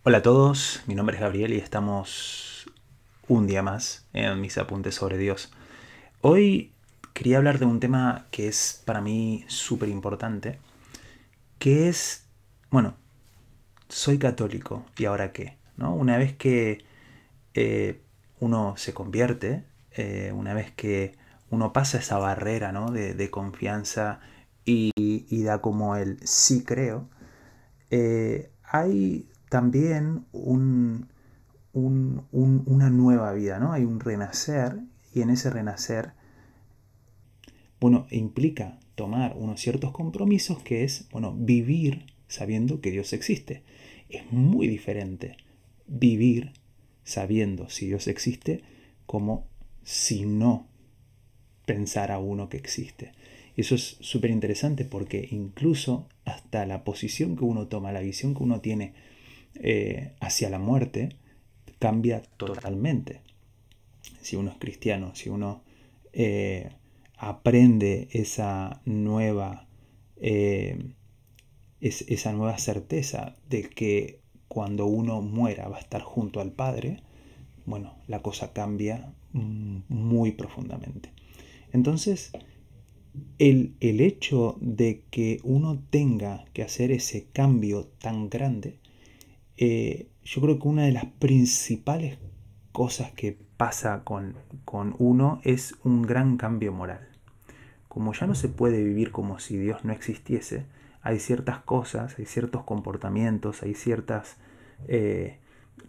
Hola a todos, mi nombre es Gabriel y estamos un día más en mis apuntes sobre Dios. Hoy quería hablar de un tema que es para mí súper importante, que es, bueno, soy católico y ahora qué, ¿no? Una vez que eh, uno se convierte, una vez que uno pasa esa barrera, ¿no? de confianza y da como el sí creo, hay también una nueva vida, ¿no? Hay un renacer y en ese renacer, bueno, implica tomar unos ciertos compromisos que es, bueno, vivir sabiendo que Dios existe. Es muy diferente vivir sabiendo si Dios existe como si no pensara uno que existe. Eso es súper interesante porque incluso hasta la posición que uno toma, la visión que uno tiene hacia la muerte, cambia totalmente. Si uno es cristiano, si uno eh, aprende eh, esa nueva certeza de que cuando uno muera va a estar junto al Padre, bueno, la cosa cambia muy profundamente. Entonces, el hecho de que uno tenga que hacer ese cambio tan grande, yo creo que una de las principales cosas que pasa con uno es un gran cambio moral. Como ya no se puede vivir como si Dios no existiese, hay ciertas cosas, hay ciertos comportamientos, hay ciertas eh,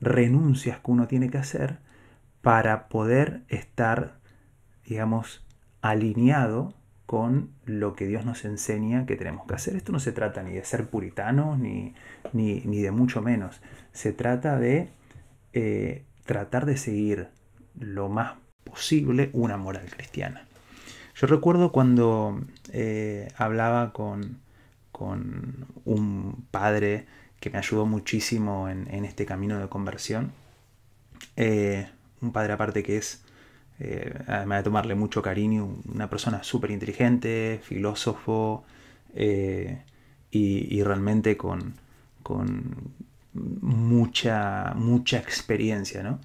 renuncias que uno tiene que hacer para poder estar, digamos, alineado con lo que Dios nos enseña que tenemos que hacer. Esto no se trata ni de ser puritanos ni de mucho menos. Se trata de tratar de seguir lo más posible una moral cristiana. Yo recuerdo cuando hablaba con un padre que me ayudó muchísimo en este camino de conversión. Un padre aparte que es, además de tomarle mucho cariño, una persona súper inteligente, filósofo y realmente con mucha experiencia, ¿no?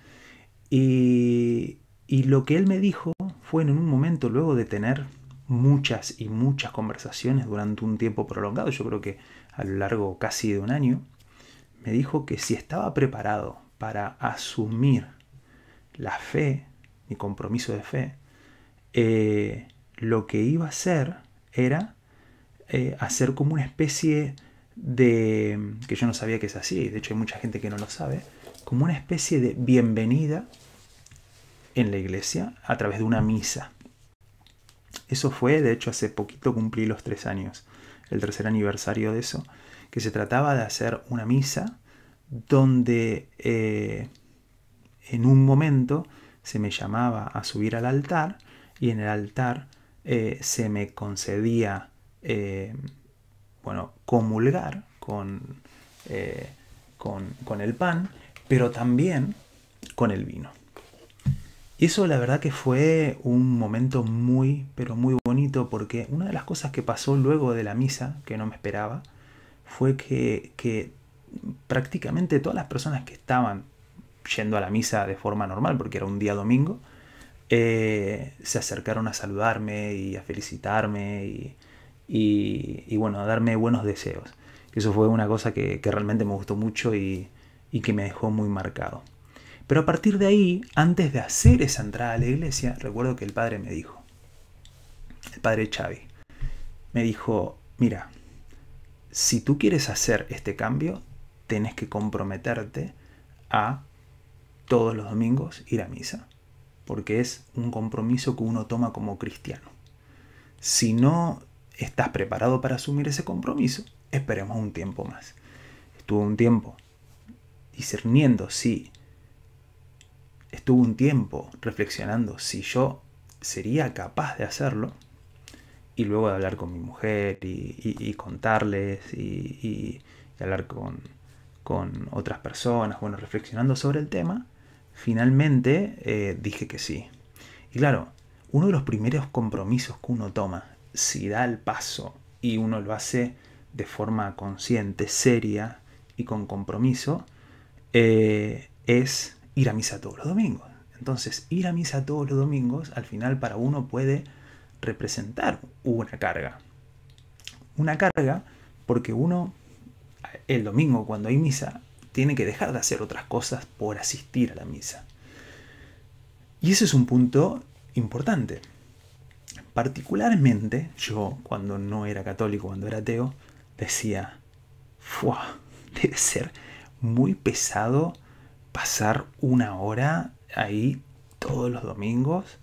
Y lo que él me dijo fue en un momento, luego de tener muchas y muchas conversaciones durante un tiempo prolongado, yo creo que a lo largo casi de un año, me dijo que si estaba preparado para asumir la fe, mi compromiso de fe, lo que iba a hacer era hacer como una especie de, que yo no sabía que es así, de hecho hay mucha gente que no lo sabe, como una especie de bienvenida en la iglesia a través de una misa. Eso fue, de hecho, hace poquito cumplí los 3 años, el tercer aniversario de eso, que se trataba de hacer una misa donde en un momento se me llamaba a subir al altar y en el altar se me concedía, eh, bueno, comulgar con el pan, pero también con el vino. Y eso la verdad que fue un momento muy, pero muy bonito porque una de las cosas que pasó luego de la misa, que no me esperaba, fue que prácticamente todas las personas que estaban yendo a la misa de forma normal, porque era un día domingo, se acercaron a saludarme y a felicitarme y bueno, a darme buenos deseos. Eso fue una cosa que realmente me gustó mucho y que me dejó muy marcado. Pero a partir de ahí, antes de hacer esa entrada a la iglesia, recuerdo que el padre me dijo, el padre Xavi, me dijo, mira, si tú quieres hacer este cambio, tenés que comprometerte a todos los domingos ir a misa, porque es un compromiso que uno toma como cristiano. Si no estás preparado para asumir ese compromiso, esperemos un tiempo más. Estuvo un tiempo discerniendo si estuve un tiempo reflexionando si yo sería capaz de hacerlo y luego de hablar con mi mujer y contarles y hablar con otras personas, bueno, reflexionando sobre el tema, finalmente dije que sí. Y claro, uno de los primeros compromisos que uno toma, si da el paso y uno lo hace de forma consciente, seria y con compromiso, es ir a misa todos los domingos. Entonces, ir a misa todos los domingos, al final para uno puede representar una carga. Una carga porque uno, el domingo cuando hay misa, tiene que dejar de hacer otras cosas por asistir a la misa. Y ese es un punto importante. Particularmente, yo cuando no era católico, cuando era ateo, decía, ¡fua! Debe ser muy pesado pasar una hora ahí todos los domingos.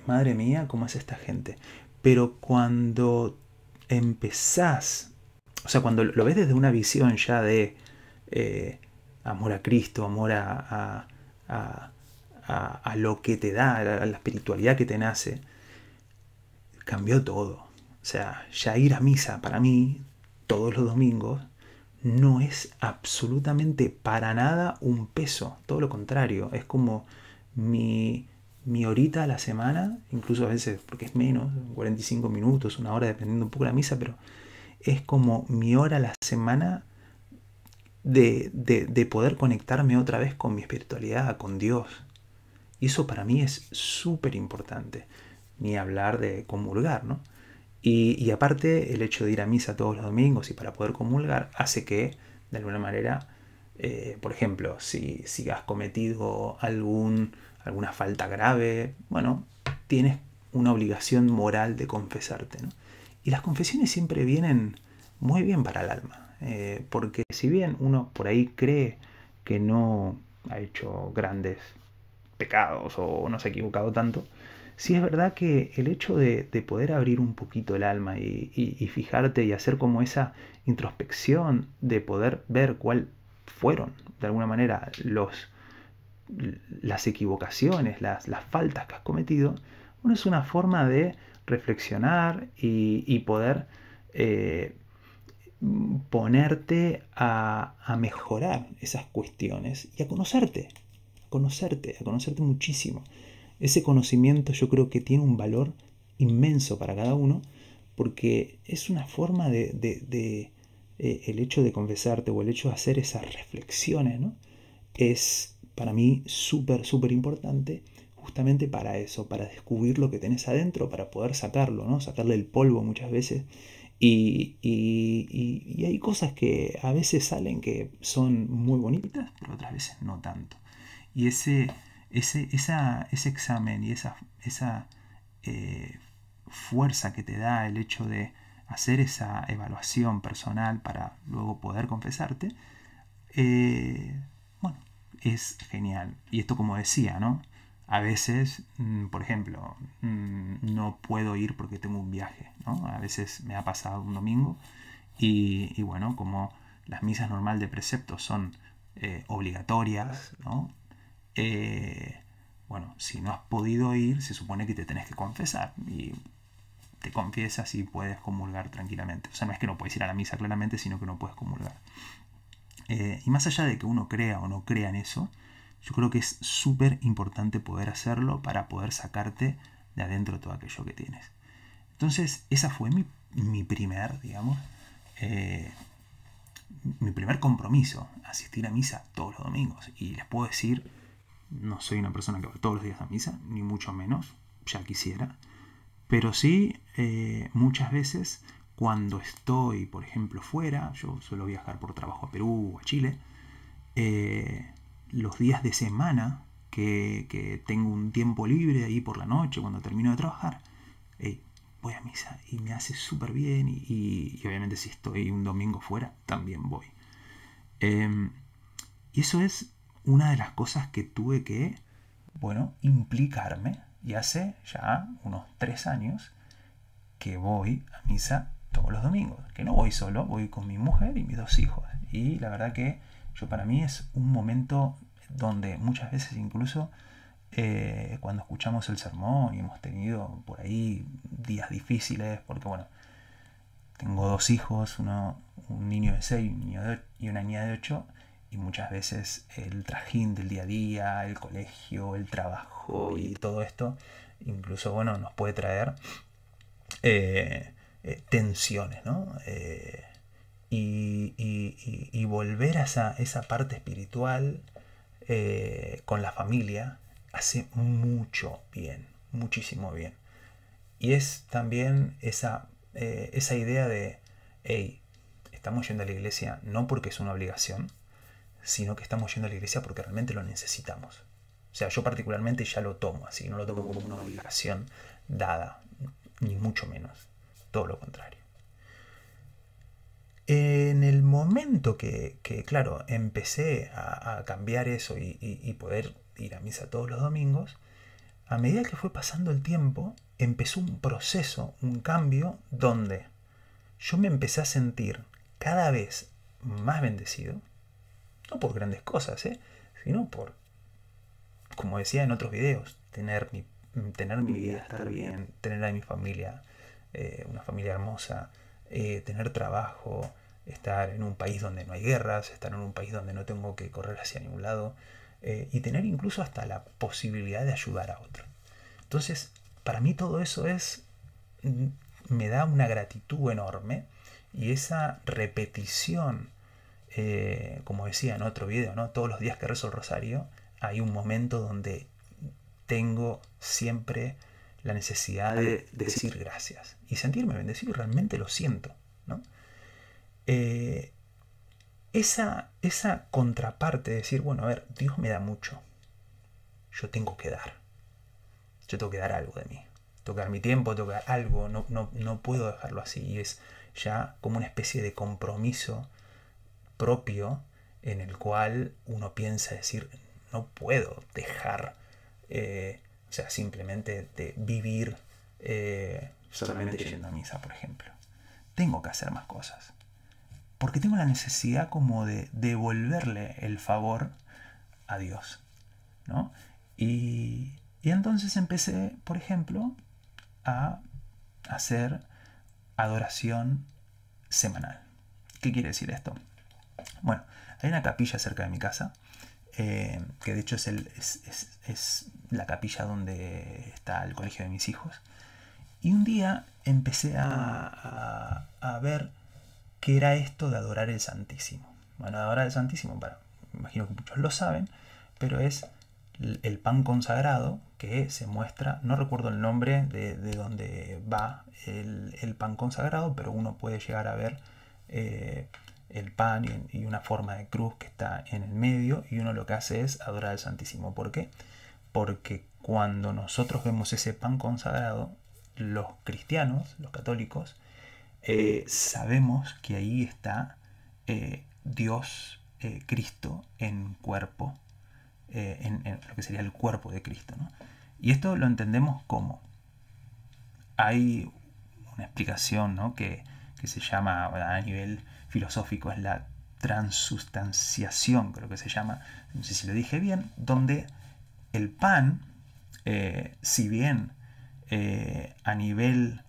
Madre mía, ¿cómo es esta gente? Pero cuando empezás, o sea, cuando lo ves desde una visión ya de amor a Cristo, amor a lo que te da, a la espiritualidad que te nace, cambió todo. O sea, ya ir a misa para mí todos los domingos no es absolutamente para nada un peso. Todo lo contrario, es como mi horita a la semana, incluso a veces porque es menos, 45 minutos, una hora, dependiendo un poco de la misa, pero es como mi hora a la semana de poder conectarme otra vez con mi espiritualidad, con Dios. Y eso para mí es súper importante. Ni hablar de comulgar, ¿no? Y aparte, el hecho de ir a misa todos los domingos y para poder comulgar hace que, de alguna manera, por ejemplo, si has cometido alguna falta grave, bueno, tienes una obligación moral de confesarte, ¿no? Y las confesiones siempre vienen muy bien para el alma, porque si bien uno por ahí cree que no ha hecho grandes pecados o no se ha equivocado tanto, sí es verdad que el hecho de poder abrir un poquito el alma y fijarte y hacer como esa introspección de poder ver cuál fueron de alguna manera las equivocaciones, las faltas que has cometido, bueno, es una forma de reflexionar y poder eh, ponerte a mejorar esas cuestiones y a conocerte muchísimo. Ese conocimiento yo creo que tiene un valor inmenso para cada uno porque es una forma el hecho de confesarte o el hecho de hacer esas reflexiones, ¿no? Es para mí súper importante justamente para eso, para descubrir lo que tenés adentro, para poder sacarlo, ¿no? Sacarle el polvo muchas veces. Y hay cosas que a veces salen que son muy bonitas, pero otras veces no tanto. Y ese examen y esa fuerza que te da el hecho de hacer esa evaluación personal para luego poder confesarte, bueno, es genial. Y esto como decía, ¿no? A veces, por ejemplo, no puedo ir porque tengo un viaje, ¿no? A veces me ha pasado un domingo y bueno, como las misas normal de precepto son obligatorias, ¿no? Bueno, si no has podido ir, se supone que te tenés que confesar y te confiesas y puedes comulgar tranquilamente. O sea, no es que no puedes ir a la misa claramente, sino que no puedes comulgar. Y más allá de que uno crea o no crea en eso, yo creo que es súper importante poder hacerlo para poder sacarte de adentro todo aquello que tienes. Entonces, esa fue mi primer, digamos, mi primer compromiso, asistir a misa todos los domingos. Y les puedo decir, no soy una persona que va todos los días a misa, ni mucho menos, ya quisiera. Pero sí, muchas veces cuando estoy, por ejemplo, fuera, yo suelo viajar por trabajo a Perú o a Chile, los días de semana que tengo un tiempo libre ahí por la noche, cuando termino de trabajar, voy a misa y me hace súper bien y obviamente si estoy un domingo fuera, también voy. Y eso es una de las cosas que tuve que, bueno, implicarme. Y hace ya unos 3 años que voy a misa todos los domingos. Que no voy solo, voy con mi mujer y mis 2 hijos. Y la verdad que para mí es un momento donde muchas veces incluso cuando escuchamos el sermón y hemos tenido por ahí días difíciles, porque bueno, tengo 2 hijos, un niño de 6 y una niña de 8, y muchas veces el trajín del día a día, el colegio, el trabajo y todo esto, incluso bueno, nos puede traer tensiones, ¿no? y volver a esa parte espiritual con la familia hace mucho bien, muchísimo bien. Y es también esa idea de, hey, estamos yendo a la iglesia no porque es una obligación, sino que estamos yendo a la iglesia porque realmente lo necesitamos. O sea, yo particularmente ya lo tomo así, no lo tomo como una obligación dada, ni mucho menos, todo lo contrario. En el momento que claro, empecé a cambiar eso y poder ir a misa todos los domingos, a medida que fue pasando el tiempo, empezó un proceso, un cambio, donde yo me empecé a sentir cada vez más bendecido, no por grandes cosas, sino por, como decía en otros videos, tener mi vida, estar bien, tener a mi familia, una familia hermosa, tener trabajo, estar en un país donde no hay guerras, estar en un país donde no tengo que correr hacia ningún lado, y tener incluso hasta la posibilidad de ayudar a otro. Entonces, para mí todo eso me da una gratitud enorme, y esa repetición, como decía en otro video, ¿no? Todos los días que rezo el rosario, hay un momento donde tengo siempre la necesidad de decir gracias y sentirme bendecido, y realmente lo siento, ¿no? Eh, esa contraparte de decir, bueno, a ver, Dios me da mucho, yo tengo que dar. Yo tengo que dar algo de mí. Tengo que dar mi tiempo, tengo que dar algo. No puedo dejarlo así. Y es ya como una especie de compromiso propio en el cual uno piensa decir, no puedo dejar, o sea, simplemente de vivir solamente yendo a misa, por ejemplo. Tengo que hacer más cosas. Porque tengo la necesidad como de devolverle el favor a Dios, ¿no? Y entonces empecé, por ejemplo, a hacer adoración semanal. ¿Qué quiere decir esto? Bueno, hay una capilla cerca de mi casa, que de hecho es la capilla donde está el colegio de mis hijos. Y un día empecé a ver qué era esto de adorar el Santísimo. Bueno, adorar el Santísimo, imagino que muchos lo saben, pero es el pan consagrado que se muestra, no recuerdo el nombre de dónde va el pan consagrado, pero uno puede llegar a ver el pan y una forma de cruz que está en el medio, y uno lo que hace es adorar al Santísimo. ¿Por qué? Porque cuando nosotros vemos ese pan consagrado, los cristianos, los católicos, sabemos que ahí está Dios, Cristo en cuerpo, en lo que sería el cuerpo de Cristo, ¿no? Y esto lo entendemos como, hay una explicación, ¿no? que se llama a nivel filosófico, es la transustanciación, creo que se llama, no sé si lo dije bien, donde el pan, si bien a nivel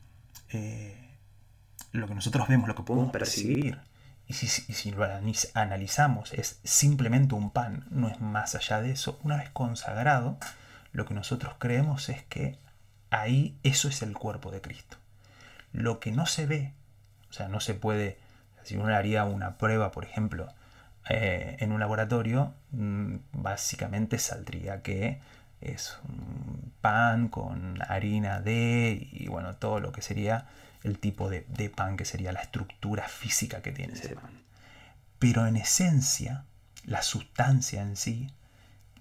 lo que nosotros vemos, lo que podemos percibir, y si lo analizamos, es simplemente un pan, no es más allá de eso. Una vez consagrado, lo que nosotros creemos es que ahí eso es el cuerpo de Cristo. Lo que no se ve, o sea, no se puede, si uno haría una prueba, por ejemplo, en un laboratorio, básicamente saldría que es un pan con harina y bueno, todo lo que sería el tipo de pan, que sería la estructura física que tiene ese pan. Pero en esencia, la sustancia en sí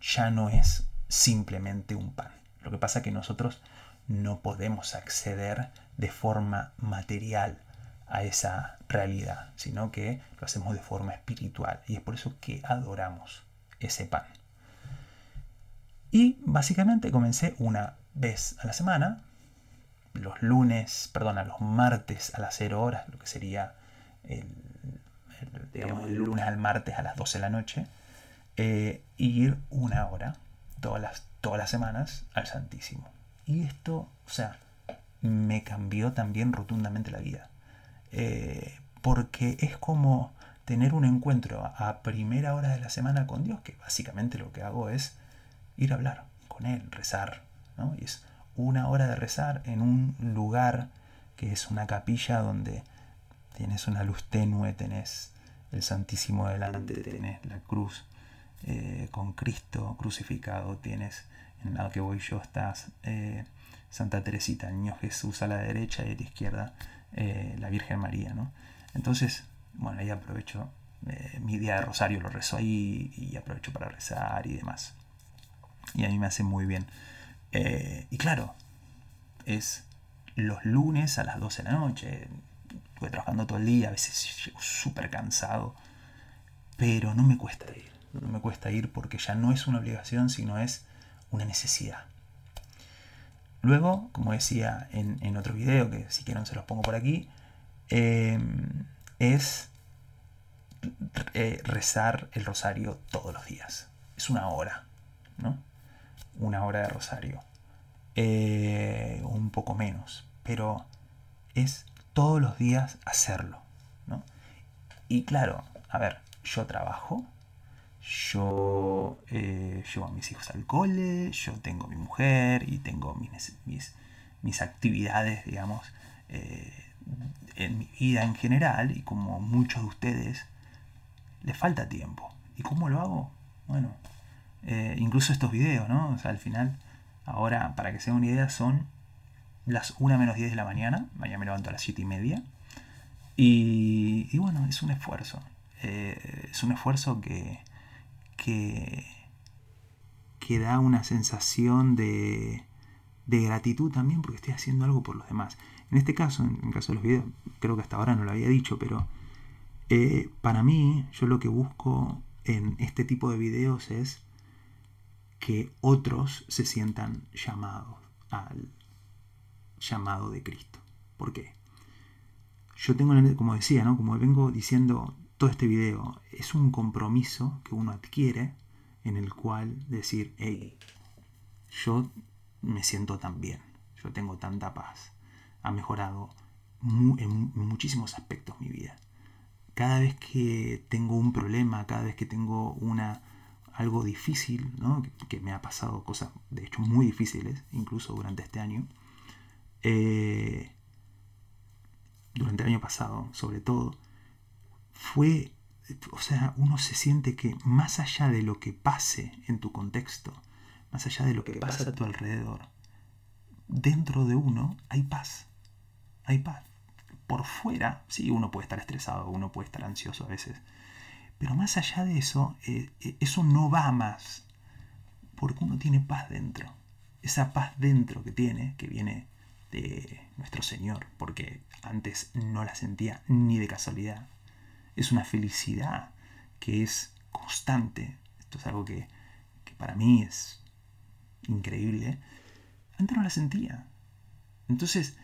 ya no es simplemente un pan. Lo que pasa es que nosotros no podemos acceder de forma material a esa realidad, sino que lo hacemos de forma espiritual, y es por eso que adoramos ese pan. Y básicamente comencé una vez a la semana, los martes a las 0 horas, lo que sería el lunes al martes a las 12 de la noche, ir una hora todas las semanas al Santísimo. Y esto, o sea, me cambió también rotundamente la vida, porque es como tener un encuentro a primera hora de la semana con Dios, que básicamente lo que hago es ir a hablar con Él, rezar, ¿no? Y es una hora de rezar en un lugar que es una capilla donde Tienes una luz tenue, tenés el Santísimo delante, tenés la cruz con Cristo crucificado, tienes en el lado que voy yo estás Santa Teresita, el Niño Jesús a la derecha y a la izquierda la Virgen María, ¿no? Entonces, bueno, ahí aprovecho mi día de rosario, lo rezo ahí y aprovecho para rezar y demás. Y a mí me hace muy bien. Y claro, es los lunes a las 12 de la noche. Estuve trabajando todo el día, a veces llego súper cansado, pero no me cuesta ir. No me cuesta ir porque ya no es una obligación, sino es una necesidad. Luego, como decía en otro video, que si quieren se los pongo por aquí, es rezar el rosario todos los días. Es una hora, ¿no? Una hora de rosario. Un poco menos, pero es todos los días hacerlo, ¿no? Y claro, a ver, yo trabajo, yo llevo a mis hijos al cole, yo tengo mi mujer y tengo mis actividades, digamos, en mi vida en general, y como muchos de ustedes, les falta tiempo. ¿Y cómo lo hago? Bueno, incluso estos videos, ¿no? O sea, al final, ahora, para que se den una idea, son las 1 menos 10 de la mañana. Mañana me levanto a las 7:30. Y bueno, es un esfuerzo. Es un esfuerzo que da una sensación de gratitud también, porque estoy haciendo algo por los demás. En este caso, en el caso de los videos, creo que hasta ahora no lo había dicho, pero para mí, yo lo que busco en este tipo de videos es que otros se sientan llamados al llamado de Cristo. ¿Por qué? Yo tengo, como decía, ¿no? Como vengo diciendo todo este video, es un compromiso que uno adquiere en el cual decir, hey, yo me siento tan bien, yo tengo tanta paz, ha mejorado en muchísimos aspectos mi vida. Cada vez que tengo un problema, cada vez que tengo algo difícil, ¿no? Que me ha pasado cosas, de hecho, muy difíciles, incluso durante este año, durante el año pasado, sobre todo, o sea, uno se siente que más allá de lo que pase en tu contexto, más allá de lo que pasa a tu alrededor, dentro de uno hay paz. Hay paz. Por fuera, sí, uno puede estar estresado, uno puede estar ansioso a veces, pero más allá de eso, eso no va más, porque uno tiene paz dentro. Esa paz dentro que tiene, que viene de nuestro Señor, porque antes no la sentía ni de casualidad. Es una felicidad que es constante. Esto es algo que para mí es increíble. Antes no la sentía. Entonces,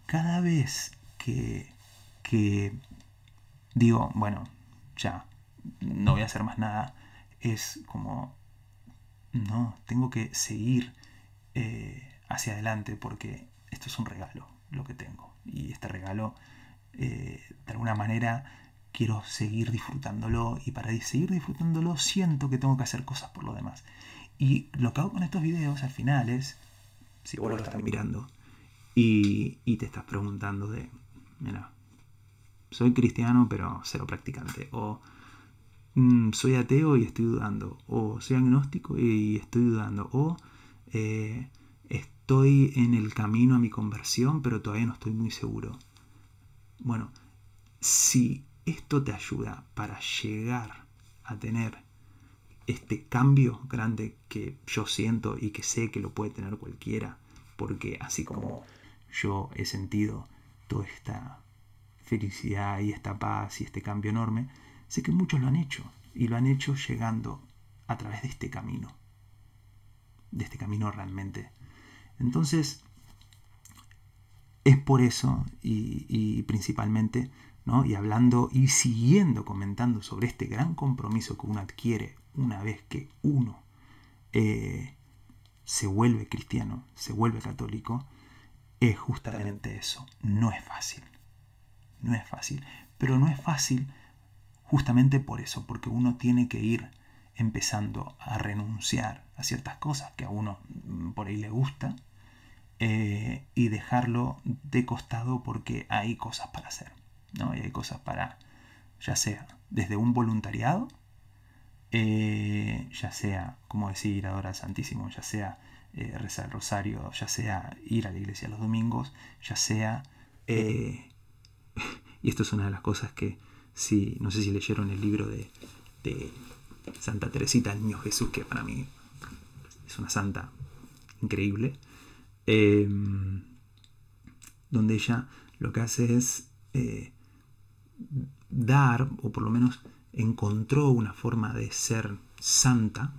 cada vez que digo, bueno, ya, no voy a hacer más nada, es como, no, tengo que seguir hacia adelante, porque esto es un regalo, lo que tengo. Y este regalo, de alguna manera, quiero seguir disfrutándolo, y para seguir disfrutándolo siento que tengo que hacer cosas por los demás. Y lo que hago con estos videos al final es, si vos lo estás mirando y te estás preguntando mira, soy cristiano pero cero practicante, o soy ateo y estoy dudando, o soy agnóstico y estoy dudando, o estoy en el camino a mi conversión pero todavía no estoy muy seguro. Bueno, si esto te ayuda para llegar a tener este cambio grande que yo siento y que sé que lo puede tener cualquiera, porque así como yo he sentido toda esta felicidad y esta paz y este cambio enorme, sé que muchos lo han hecho, y lo han hecho llegando a través de este camino realmente. Entonces, es por eso y principalmente, ¿no? Y hablando y siguiendo comentando sobre este gran compromiso que uno adquiere una vez que uno se vuelve cristiano, se vuelve católico, es justamente eso. No es fácil. No es fácil. Pero no es fácil justamente por eso, porque uno tiene que ir empezando a renunciar a ciertas cosas que a uno por ahí le gusta, y dejarlo de costado porque hay cosas para hacer. ¿no? Y hay cosas para, ya sea desde un voluntariado, ya sea, como decir, adorar al Santísimo, ya sea rezar el rosario, ya sea ir a la iglesia los domingos, ya sea... y esto es una de las cosas que, si, no sé si leyeron el libro de Santa Teresita del Niño Jesús, que para mí es una santa increíble, donde ella lo que hace es dar, o por lo menos encontró una forma de ser santa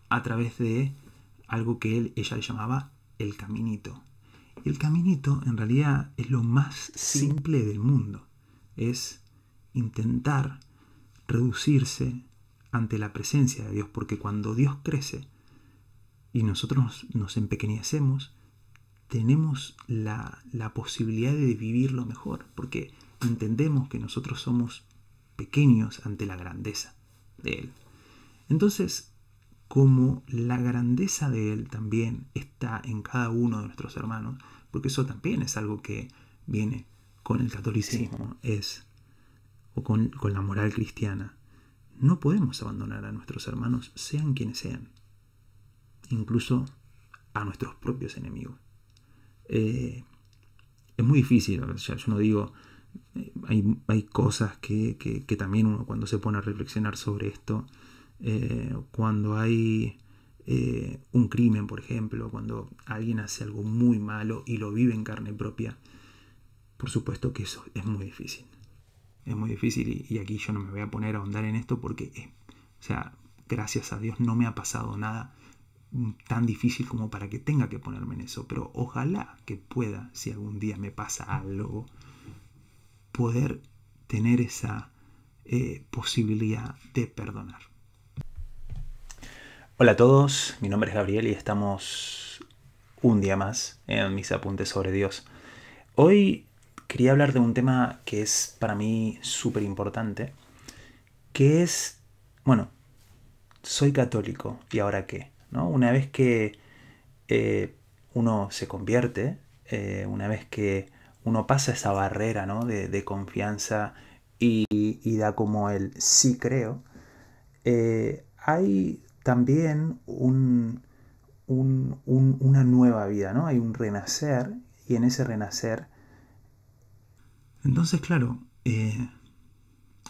a través de algo que ella le llamaba el caminito. Y el caminito en realidad es lo más simple del mundo. Es intentar reducirse ante la presencia de Dios, porque cuando Dios crece y nosotros nos empequeñecemos, tenemos la posibilidad de vivirlo mejor, porque entendemos que nosotros somos pequeños ante la grandeza de Él. Entonces, como la grandeza de Él también está en cada uno de nuestros hermanos, porque eso también es algo que viene con el catolicismo, o con la moral cristiana, no podemos abandonar a nuestros hermanos, sean quienes sean, incluso a nuestros propios enemigos. Es muy difícil, yo no digo, hay cosas que también uno cuando se pone a reflexionar sobre esto, cuando hay un crimen, por ejemplo, cuando alguien hace algo muy malo y lo vive en carne propia, por supuesto que eso es muy difícil. Es muy difícil y aquí yo no me voy a poner a ahondar en esto porque, gracias a Dios no me ha pasado nada tan difícil como para que tenga que ponerme en eso, pero ojalá que pueda, si algún día me pasa algo, poder tener esa posibilidad de perdonar. Hola a todos, mi nombre es Gabriel y estamos un día más en mis apuntes sobre Dios. Hoy quería hablar de un tema que es para mí súper importante, que es, bueno, soy católico y ahora qué, ¿no? Una vez que uno se convierte, una vez que uno pasa esa barrera, ¿no? de confianza y da como el sí creo, hay también una nueva vida, ¿no? Hay un renacer y en ese renacer... Entonces, claro,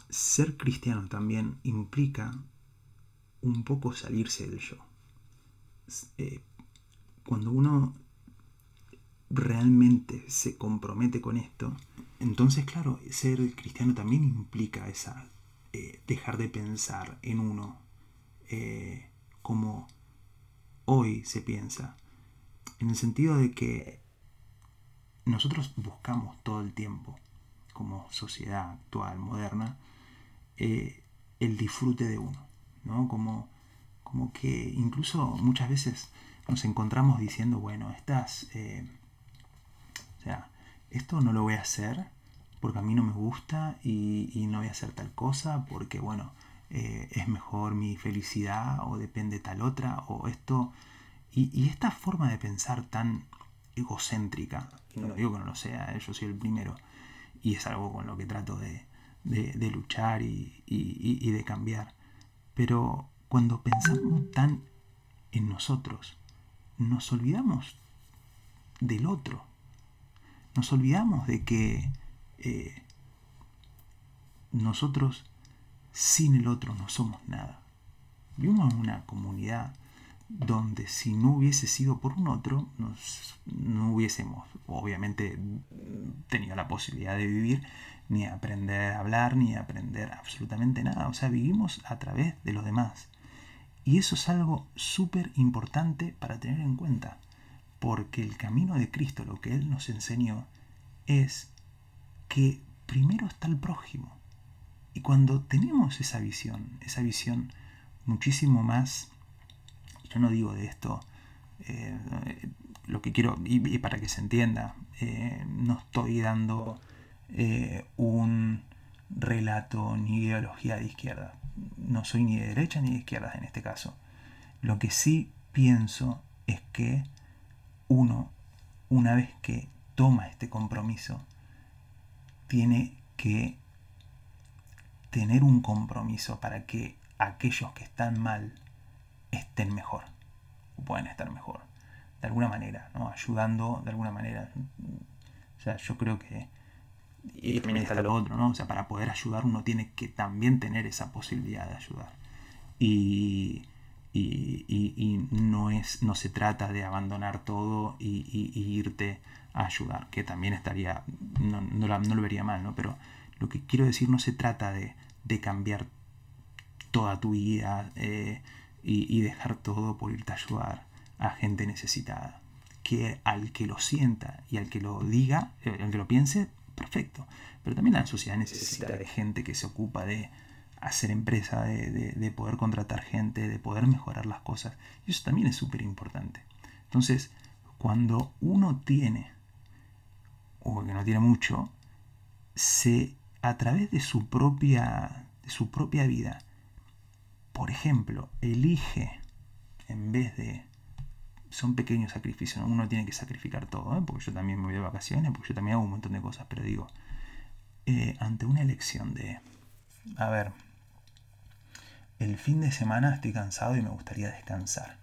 ser cristiano también implica un poco salirse del yo. Cuando uno realmente se compromete con esto, entonces claro, ser cristiano también implica esa dejar de pensar en uno como hoy se piensa, en el sentido de que nosotros buscamos todo el tiempo, como sociedad actual, moderna, el disfrute de uno, ¿no? Como que incluso muchas veces nos encontramos diciendo, bueno, esto no lo voy a hacer porque a mí no me gusta y no voy a hacer tal cosa porque, bueno, es mejor mi felicidad o depende tal otra o esto. Y esta forma de pensar tan egocéntrica, y no digo que no lo sea, yo soy el primero, y es algo con lo que trato de luchar y de cambiar. Pero cuando pensamos tan en nosotros, nos olvidamos del otro. Nos olvidamos de que nosotros sin el otro no somos nada. Vivimos en una comunidad donde si no hubiese sido por un otro, no hubiésemos obviamente tenido la posibilidad de vivir, ni aprender a hablar, ni aprender absolutamente nada. O sea, vivimos a través de los demás. Y eso es algo súper importante para tener en cuenta, porque el camino de Cristo, lo que Él nos enseñó, es que primero está el prójimo. Y cuando tenemos esa visión muchísimo más, yo no digo de esto, lo que quiero, y para que se entienda, no estoy dando un relato ni ideología de izquierda. No soy ni de derecha ni de izquierda en este caso. Lo que sí pienso es que uno, una vez que toma este compromiso, tiene que tener un compromiso para que aquellos que están mal estén mejor, o puedan estar mejor, de alguna manera, ¿no? Ayudando de alguna manera. O sea, yo creo que, y también está lo otro, ¿no? O sea, para poder ayudar uno tiene que también tener esa posibilidad de ayudar. Y no se trata de abandonar todo y irte a ayudar, que también estaría, no lo vería mal, ¿no? Pero lo que quiero decir, no se trata de cambiar toda tu vida y dejar todo por irte a ayudar a gente necesitada. Que al que lo sienta y al que lo diga, al que lo piense, perfecto. Pero también la sociedad necesita de gente que se ocupa de hacer empresa, de poder contratar gente, de poder mejorar las cosas. Y eso también es súper importante. Entonces, cuando uno tiene, o que no tiene mucho, a través de su propia vida, por ejemplo, elige, en vez de, son pequeños sacrificios, ¿no? Uno tiene que sacrificar todo, ¿eh? Porque yo también me voy de vacaciones, porque yo también hago un montón de cosas, pero digo, ante una elección de, a ver, el fin de semana estoy cansado y me gustaría descansar,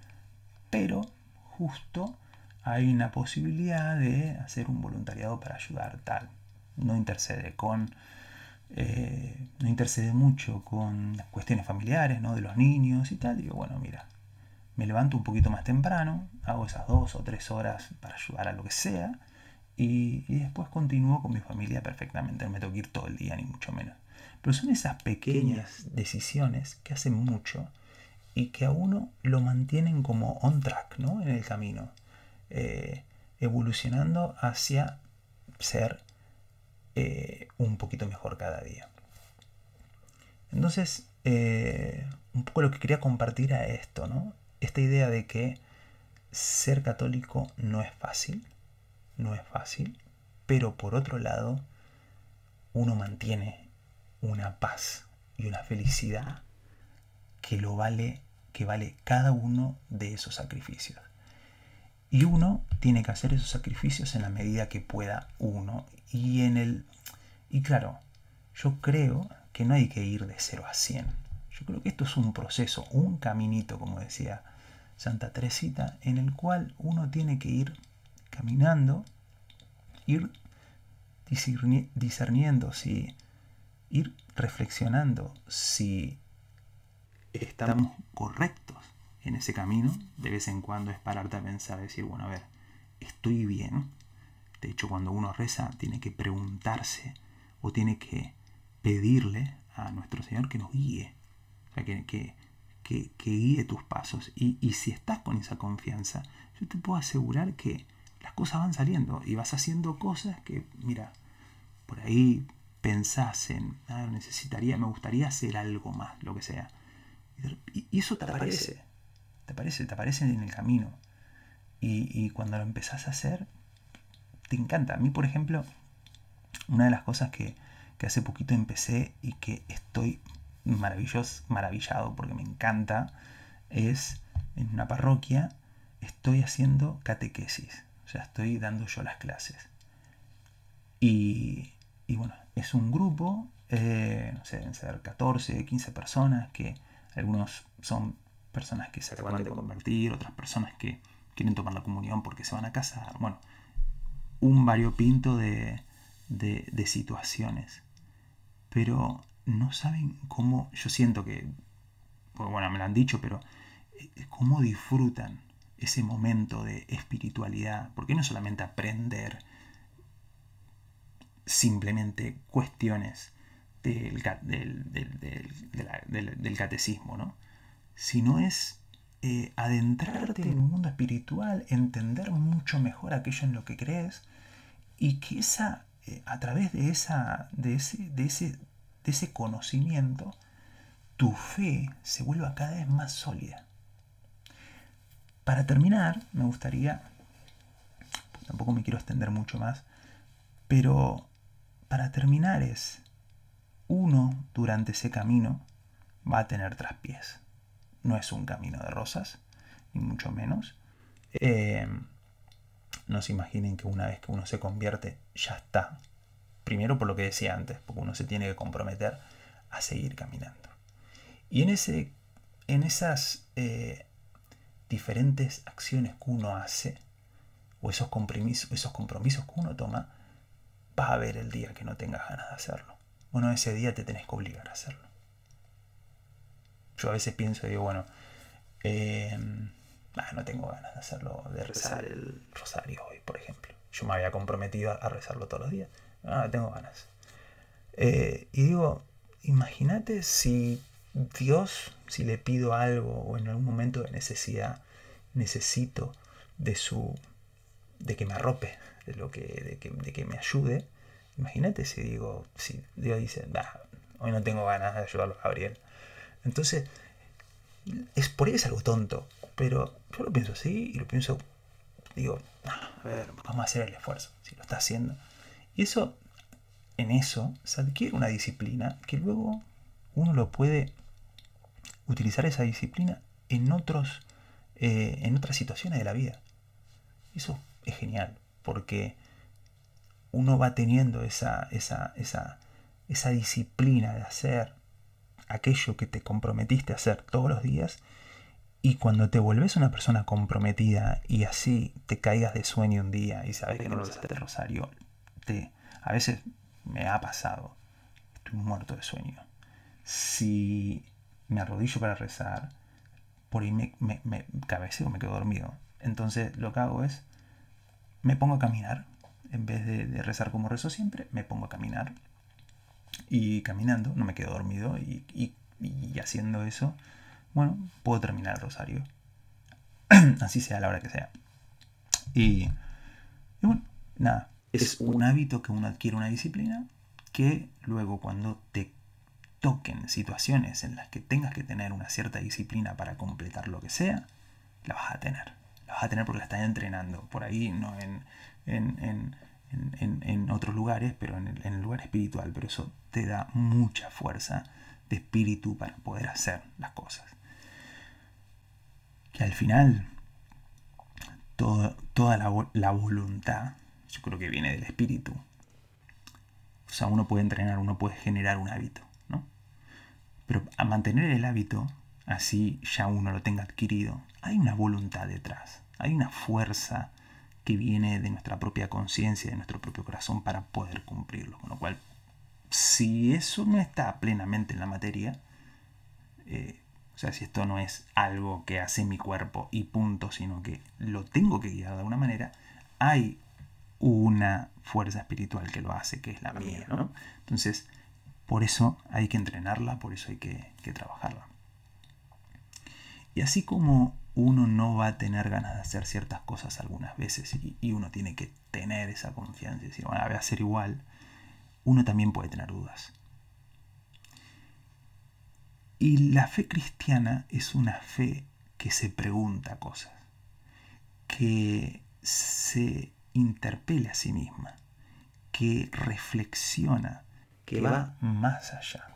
pero justo hay una posibilidad de hacer un voluntariado para ayudar, tal. No intercede mucho con las cuestiones familiares, ¿no? De los niños y tal. Digo, bueno, mira, me levanto un poquito más temprano, hago esas 2 o 3 horas para ayudar a lo que sea, y después continúo con mi familia perfectamente. No me tengo que ir todo el día, ni mucho menos. Pero son esas pequeñas decisiones que hacen mucho y que a uno lo mantienen como on track, ¿no? En el camino, evolucionando hacia ser un poquito mejor cada día. Entonces, un poco lo que quería compartir a esto, ¿no? Esta idea de que ser católico no es fácil, pero por otro lado, uno mantiene una paz y una felicidad que vale cada uno de esos sacrificios. Y uno tiene que hacer esos sacrificios en la medida que pueda uno. Y claro, yo creo que no hay que ir de 0 a 100. Yo creo que esto es un proceso, un caminito, como decía Santa Teresita, en el cual uno tiene que ir caminando, ir discerniendo, ir reflexionando si estamos correctos en ese camino. De vez en cuando es pararte a pensar, decir, bueno, a ver, ¿estoy bien? De hecho, cuando uno reza, tiene que preguntarse o tiene que pedirle a nuestro Señor que nos guíe, o sea, que guíe tus pasos. Y si estás con esa confianza, yo te puedo asegurar que las cosas van saliendo y vas haciendo cosas que, mira, por ahí pensás en, me gustaría hacer algo más, lo que sea. Y eso te aparece en el camino. Y cuando lo empezás a hacer, te encanta. A mí, por ejemplo, una de las cosas que hace poquito empecé y que estoy maravillado porque me encanta, es en una parroquia, estoy haciendo catequesis. O sea, estoy dando yo las clases. Y bueno, es un grupo, no sé, deben ser 14, 15 personas, que algunos son personas que se acaban de convertir, otras personas que quieren tomar la comunión porque se van a casar. Bueno, un variopinto de situaciones. Pero no saben cómo, yo siento que, bueno, me lo han dicho, pero cómo disfrutan ese momento de espiritualidad. Porque no solamente aprender simplemente cuestiones del catecismo, ¿no? Sino es adentrarte en un mundo espiritual, entender mucho mejor aquello en lo que crees, y que a través de ese conocimiento, tu fe se vuelva cada vez más sólida. Para terminar, me gustaría, tampoco me quiero extender mucho más, pero para terminar uno durante ese camino va a tener traspiés. No es un camino de rosas, ni mucho menos. No se imaginen que una vez que uno se convierte, ya está Primero por lo que decía antes, porque uno se tiene que comprometer a seguir caminando. Y en esas diferentes acciones que uno hace, o esos compromisos que uno toma, va a haber el día que no tengas ganas de hacerlo. Bueno, ese día te tenés que obligar a hacerlo. Yo a veces pienso y digo, bueno, no tengo ganas de hacerlo, de rezar el rosario hoy, por ejemplo. Yo me había comprometido a rezarlo todos los días. No tengo ganas. Y digo, imagínate si Dios, si le pido algo o en algún momento de necesidad necesito de que me arrope, de que me ayude. Imagínate si Dios dice, hoy no tengo ganas de ayudarlo a Gabriel. Entonces, por ahí es algo tonto, pero yo lo pienso así y lo pienso, digo, a ver, vamos a hacer el esfuerzo, si lo está haciendo. Y en eso se adquiere una disciplina que luego uno lo puede utilizar esa disciplina en otras situaciones de la vida. Eso es genial, porque uno va teniendo esa disciplina de hacer aquello que te comprometiste a hacer todos los días, y cuando te vuelves una persona comprometida y así te caigas de sueño un día y sabes que no lo usaste el rosario, a veces me ha pasado, estoy muerto de sueño. Si me arrodillo para rezar, por ahí me cabeceo, me quedo dormido. Entonces lo que hago es, me pongo a caminar. En vez de rezar como rezo siempre, me pongo a caminar. Y caminando, no me quedo dormido. Y haciendo eso, bueno, puedo terminar el rosario. Así sea a la hora que sea. Y bueno, nada. Es un hábito que uno adquiere, una disciplina, que luego cuando te toquen situaciones en las que tengas que tener una cierta disciplina para completar lo que sea, la vas a tener. La vas a tener porque la estás entrenando. Por ahí, no en otros lugares, pero en el lugar espiritual. Pero eso te da mucha fuerza de espíritu para poder hacer las cosas. Que al final, toda la voluntad, yo creo que viene del espíritu. O sea, uno puede entrenar, uno puede generar un hábito, ¿no? Pero a mantener el hábito, así ya uno lo tenga adquirido, hay una voluntad detrás, hay una fuerza que viene de nuestra propia conciencia, de nuestro propio corazón para poder cumplirlo. Con lo cual, si eso no está plenamente en la materia, o sea, si esto no es algo que hace mi cuerpo y punto, sino que lo tengo que guiar de alguna manera, hay una fuerza espiritual que lo hace, que es la mía, ¿no? Entonces, por eso hay que entrenarla, por eso hay que trabajarla. Y así como uno no va a tener ganas de hacer ciertas cosas algunas veces y uno tiene que tener esa confianza y decir, bueno, voy a hacer igual, uno también puede tener dudas. Y la fe cristiana es una fe que se pregunta cosas, que se interpela a sí misma, que reflexiona, que va más allá.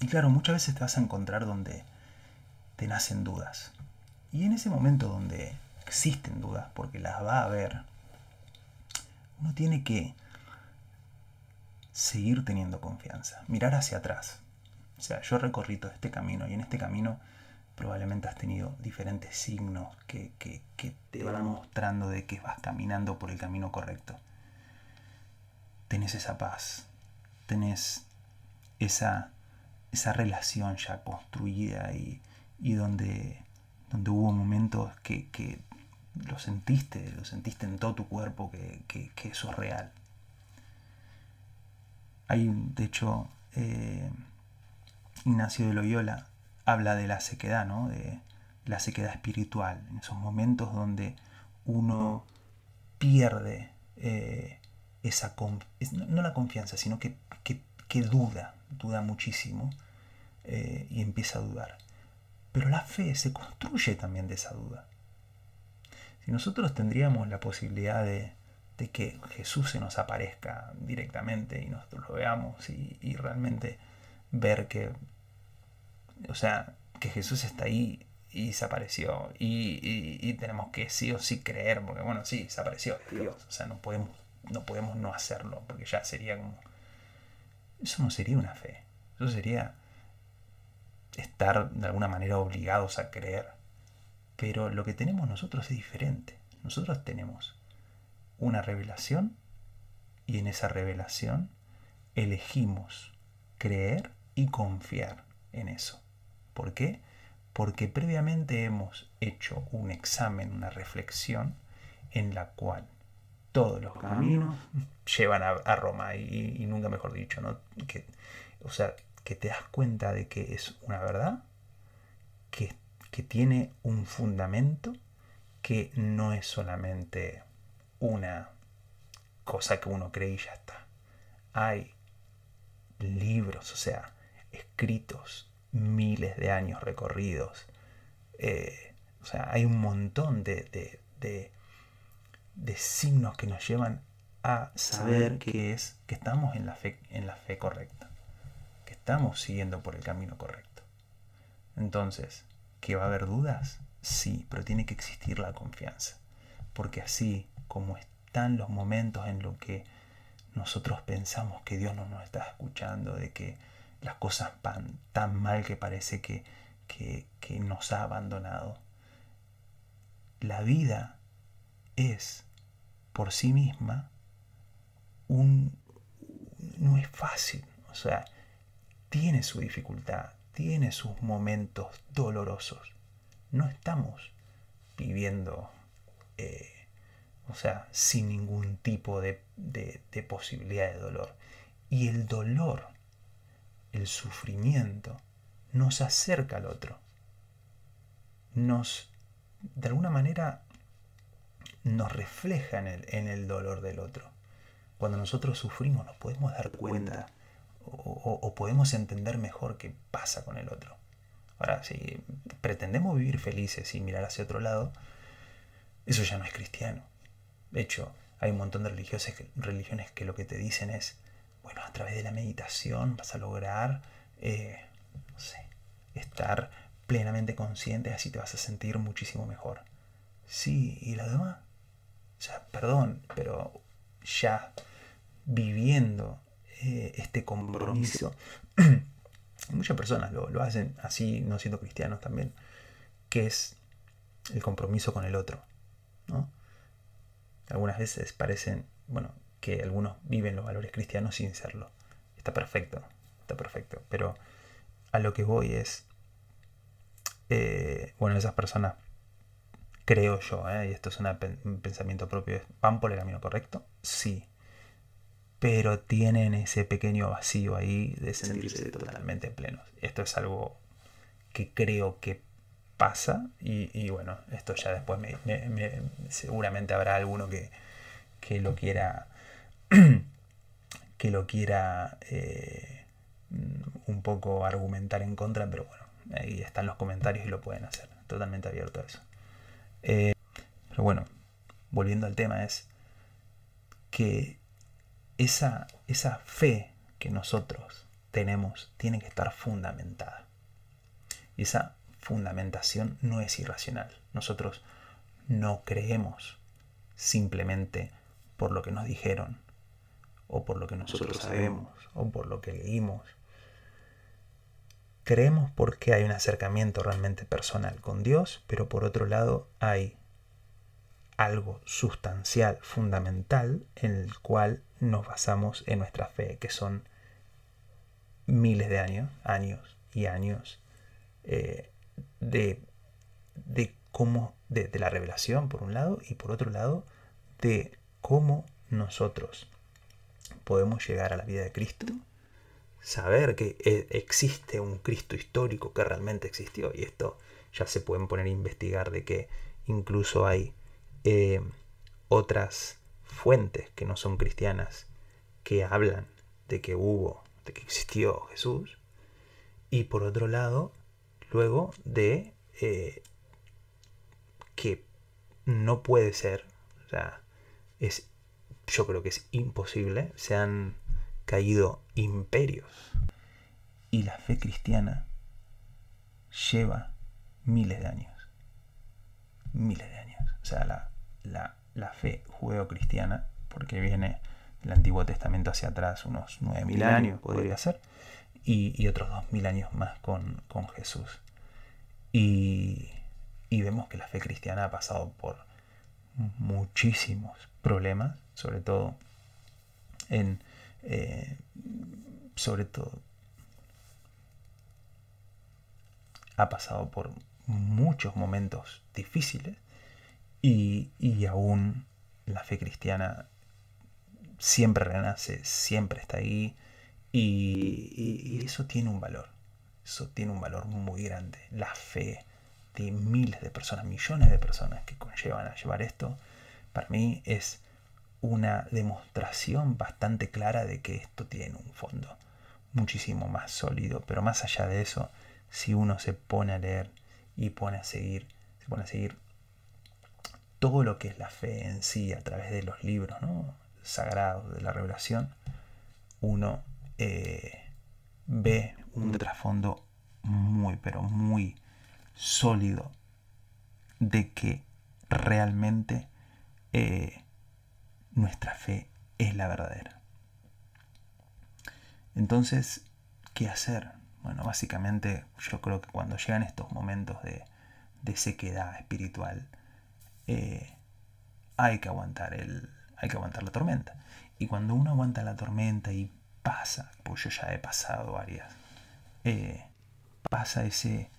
Y claro, muchas veces te vas a encontrar donde te nacen dudas. Y en ese momento donde existen dudas, porque las va a haber, uno tiene que seguir teniendo confianza, mirar hacia atrás. O sea, yo recorrí todo este camino y en este camino probablemente has tenido diferentes signos que te van mostrando de que vas caminando por el camino correcto. Tenés esa paz, tenés esa relación ya construida y donde hubo momentos que lo sentiste en todo tu cuerpo, que eso es real. Hay, de hecho, Ignacio de Loyola habla de la sequedad, ¿no? De la sequedad espiritual, en esos momentos donde uno pierde no la confianza, sino que duda muchísimo y empieza a dudar. Pero la fe se construye también de esa duda. Si nosotros tendríamos la posibilidad de que Jesús se nos aparezca directamente y nosotros lo veamos y realmente ver que Jesús está ahí y se apareció y tenemos que sí o sí creer, porque bueno, sí, se apareció Dios, o sea, no podemos no hacerlo, porque ya sería como Eso no sería una fe. Eso sería estar de alguna manera obligados a creer. Pero lo que tenemos nosotros es diferente. Nosotros tenemos una revelación y en esa revelación elegimos creer y confiar en eso. ¿Por qué? Porque previamente hemos hecho un examen, una reflexión en la cual todos los caminos llevan a Roma y nunca mejor dicho, ¿no? O sea, que te das cuenta de que es una verdad que tiene un fundamento, que no es solamente una cosa que uno cree y ya está. Hay libros, o sea, escritos, miles de años recorridos. O sea, hay un montón de signos que nos llevan a saber que estamos en la fe correcta, que estamos siguiendo por el camino correcto. Entonces, ¿que va a haber dudas? Sí, pero tiene que existir la confianza. Porque así como están los momentos en los que nosotros pensamos que Dios no nos está escuchando, de que las cosas van tan mal que parece que nos ha abandonado, la vida es por sí misma no es fácil. O sea, tiene su dificultad, tiene sus momentos dolorosos. No estamos viviendo, o sea, sin ningún tipo de posibilidad de dolor. Y el dolor, el sufrimiento, nos acerca al otro. De alguna manera, nos refleja en el dolor del otro. Cuando nosotros sufrimos nos podemos dar cuenta o podemos entender mejor qué pasa con el otro. Ahora, si pretendemos vivir felices y mirar hacia otro lado, eso ya no es cristiano. De hecho, hay un montón de religiones que lo que te dicen es, bueno, a través de la meditación vas a lograr, no sé, estar plenamente consciente, así te vas a sentir muchísimo mejor. Sí, ¿y lo demás? O sea, perdón, pero ya viviendo este compromiso, muchas personas lo hacen así, no siendo cristianos también, que es el compromiso con el otro, ¿no? Algunas veces parecen, bueno, que algunos viven los valores cristianos sin serlo. Está perfecto, pero a lo que voy es, bueno, esas personas, creo yo, y esto es un pensamiento propio, ¿van por el camino correcto? Sí. Pero tienen ese pequeño vacío ahí de sentirse totalmente plenos. Esto es algo que creo que pasa y bueno, esto ya después seguramente habrá alguno que lo quiera un poco argumentar en contra, pero bueno, ahí están los comentarios y lo pueden hacer, totalmente abierto a eso. Pero bueno, volviendo al tema, es que esa fe que nosotros tenemos tiene que estar fundamentada. Y esa fundamentación no es irracional. Nosotros no creemos simplemente por lo que nos dijeron, o por lo que nosotros sabemos, o por lo que leímos. Creemos porque hay un acercamiento realmente personal con Dios, pero por otro lado hay algo sustancial, fundamental, en el cual nos basamos en nuestra fe, que son miles de años y años de la revelación, por un lado, y por otro lado, de cómo nosotros podemos llegar a la vida de Cristo, saber que existe un Cristo histórico que realmente existió, y esto ya se pueden poner a investigar de que incluso hay otras fuentes que no son cristianas que hablan de que existió Jesús, y por otro lado, luego de que no puede ser, o sea, yo creo que es imposible, se han caído imperios. Y la fe cristiana lleva miles de años. Miles de años. O sea, la fe judeocristiana, porque viene el Antiguo Testamento hacia atrás, unos 9.000 años podría ser, y otros 2.000 años más con Jesús. Y vemos que la fe cristiana ha pasado por muchísimos problemas, sobre todo ha pasado por muchos momentos difíciles, y aún la fe cristiana siempre renace, siempre está ahí, y eso tiene un valor. Eso tiene un valor muy grande. La fe de miles de personas, millones de personas que conllevan a llevar esto, para mí es una demostración bastante clara de que esto tiene un fondo muchísimo más sólido. Pero más allá de eso, si uno se pone a leer y se pone a seguir todo lo que es la fe en sí a través de los libros, ¿no?, sagrados de la revelación, uno ve un trasfondo muy, pero muy sólido de que realmente nuestra fe es la verdadera. Entonces, ¿qué hacer? Bueno, básicamente yo creo que cuando llegan estos momentos de sequedad espiritual, hay que aguantar la tormenta. Y cuando uno aguanta la tormenta y pasa, pues yo ya he pasado varias, pasa ese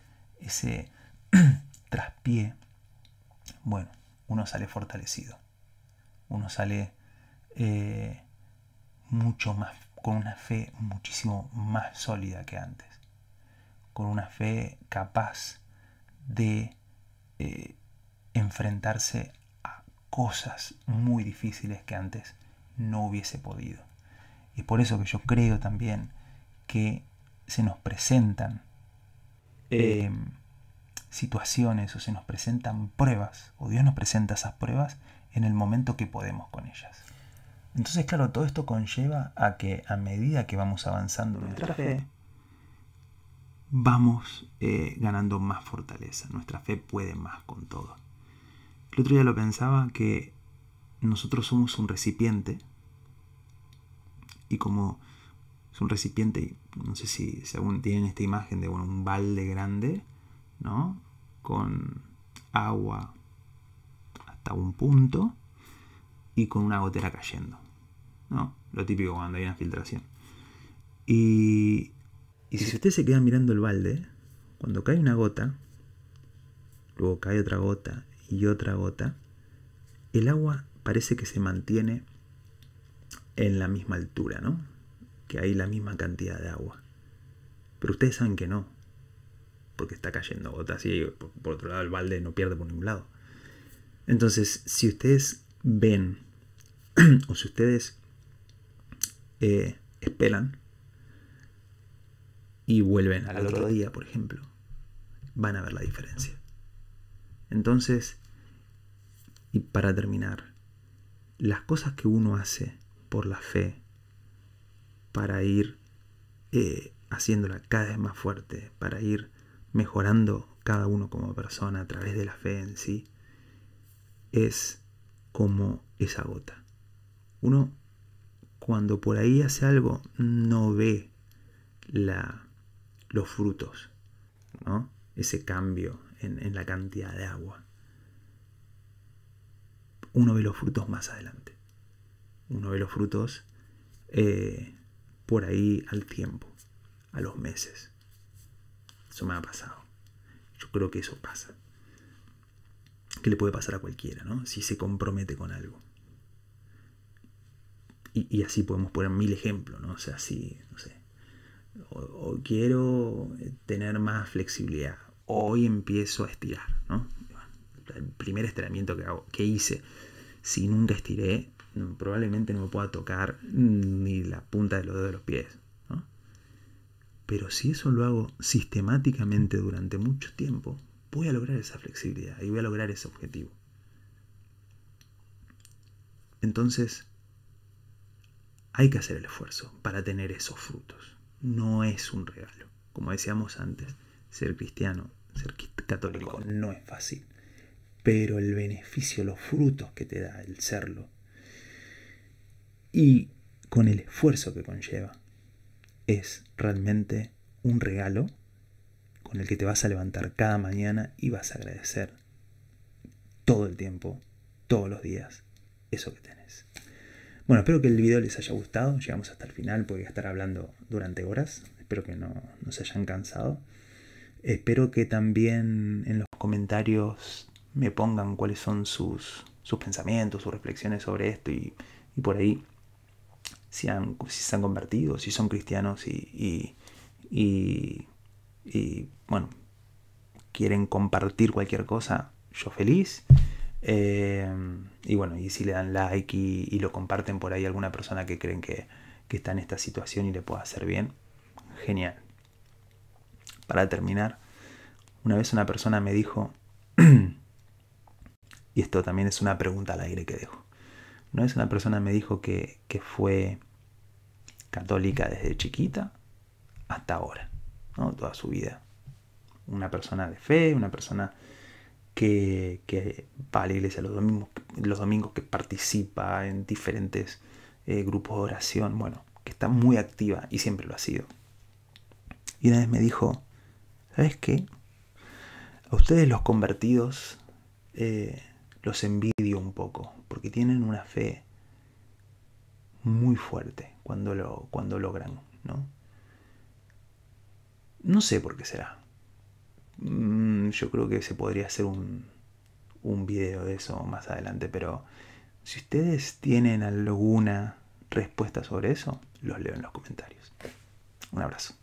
traspié, bueno, uno sale fortalecido, uno sale mucho más, con una fe muchísimo más sólida que antes, con una fe capaz de enfrentarse a cosas muy difíciles que antes no hubiese podido. Y por eso que yo creo también que se nos presentan situaciones, o se nos presentan pruebas, o Dios nos presenta esas pruebas en el momento que podemos con ellas. Entonces, claro, todo esto conlleva a que a medida que vamos avanzando en nuestra fe, vamos ganando más fortaleza. Nuestra fe puede más con todo. El otro día lo pensaba, que nosotros somos un recipiente, y como es un recipiente, no sé si aún tienen esta imagen de un balde grande, ¿no?, con agua hasta un punto y con una gotera cayendo, ¿no? Lo típico cuando hay una filtración. Y si usted se queda mirando el balde, cuando cae una gota, luego cae otra gota y otra gota, el agua parece que se mantiene en la misma altura, ¿no?, que hay la misma cantidad de agua. Pero ustedes saben que no, porque está cayendo gotas, y por otro lado el balde no pierde por ningún lado. Entonces, si ustedes ven o si ustedes esperan y vuelven al otro día, por ejemplo, van a ver la diferencia. Entonces, y para terminar, las cosas que uno hace por la fe para ir haciéndola cada vez más fuerte, para ir mejorando cada uno como persona a través de la fe en sí, es como esa gota. Uno, cuando por ahí hace algo, no ve los frutos, ¿no?, ese cambio en la cantidad de agua. Uno ve los frutos más adelante. Uno ve los frutos por ahí al tiempo, a los meses. Eso me ha pasado. Yo creo que eso pasa. Que le puede pasar a cualquiera, ¿no?, si se compromete con algo. Y así podemos poner 1000 ejemplos, ¿no? O sea, si, no sé, o quiero tener más flexibilidad, hoy empiezo a estirar, ¿no? El primer estiramiento que hice, si nunca estiré, probablemente no me pueda tocar ni la punta de los dedos de los pies, ¿no? Pero si eso lo hago sistemáticamente durante mucho tiempo, voy a lograr esa flexibilidad y voy a lograr ese objetivo. Entonces, hay que hacer el esfuerzo para tener esos frutos. No es un regalo. Como decíamos antes, ser cristiano, ser católico no es fácil. Pero el beneficio, los frutos que te da el serlo, y con el esfuerzo que conlleva. Es realmente un regalo con el que te vas a levantar cada mañana y vas a agradecer todo el tiempo, todos los días, eso que tenés. Bueno, espero que el video les haya gustado. Llegamos hasta el final, porque voy a estar hablando durante horas. Espero que no se hayan cansado. Espero que también en los comentarios me pongan cuáles son sus pensamientos, sus reflexiones sobre esto, y por ahí si se han convertido, si son cristianos y bueno, quieren compartir cualquier cosa, yo feliz. Y bueno, y si le dan like y lo comparten por ahí a alguna persona que creen que está en esta situación y le pueda hacer bien, genial. Para terminar, una vez una persona me dijo, y esto también es una pregunta al aire que dejo, una vez una persona me dijo que fue católica desde chiquita hasta ahora, ¿no? Toda su vida. Una persona de fe, una persona que va a la iglesia los domingos, que participa en diferentes grupos de oración, bueno, que está muy activa y siempre lo ha sido. Y una vez me dijo, ¿sabes qué? A ustedes los convertidos los envidio un poco, porque tienen una fe muy fuerte cuando logran, ¿no? No sé por qué será. Yo creo que se podría hacer un video de eso más adelante, pero si ustedes tienen alguna respuesta sobre eso, los leo en los comentarios. Un abrazo.